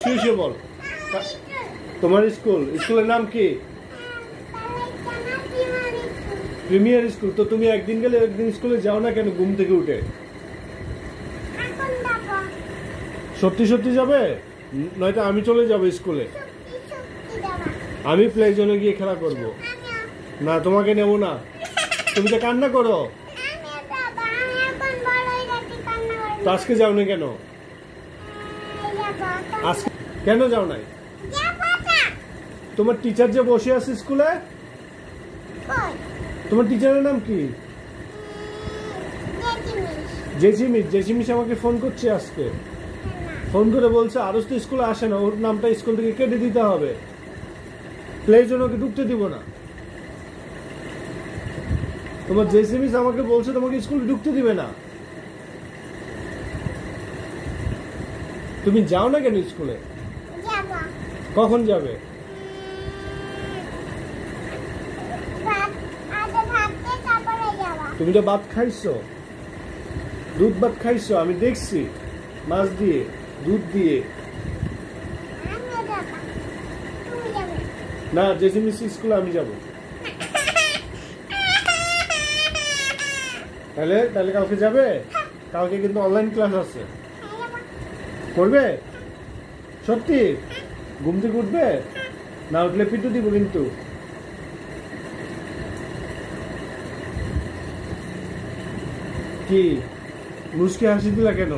শুয়ে বল। তোমার স্কুলের নাম কি? Premier school. তো তুমি একদিন গেলে একদিন স্কুলে যাও না কেন ঘুম থেকে উঠে? সত্যি সত্যি যাবে? নয়তো আমি চলে যাবো স্কুলে। আমি প্লে জোনে গিয়ে খেলা করব। না, তোমাকে নেব না। তুমি তো কান্না করো। তো আজকে যাও না কেন? আজকে কেন যাও নাই? তোমার টিচার যে বসে আছে স্কুলে, তোমার টিচারের নাম কি? জেসিমিস আমাকে ফোন করছে আজকে। ফোন করে বলছে আরস তো স্কুলে আসে না, ওর নামটা স্কুল থেকে কেটে দিতে হবে, প্লে জন্য ওকে ঢুকতে দিব না। তোমার জেসিমিস আমাকে বলছে তোমাকে স্কুলে ঢুকতে দিবে না। তুমি যাও না কেন স্কুলে? কখন যাবে? তুমি তো ভাত খাইছো, দুধ ভাত খাইছো, আমি দেখছি, মাছ দিয়ে দুধ দিয়ে। না, জেসিমিস স্কুলে আমি যাব। তাহলে কালকে যাবে? কালকে কিন্তু অনলাইন ক্লাস আছে, করবে? সত্যি? ঘুম থেকে উঠবে? না উঠলে পিটু দিব কিন্তু। কি মুচকি হাসি দিলা কেন?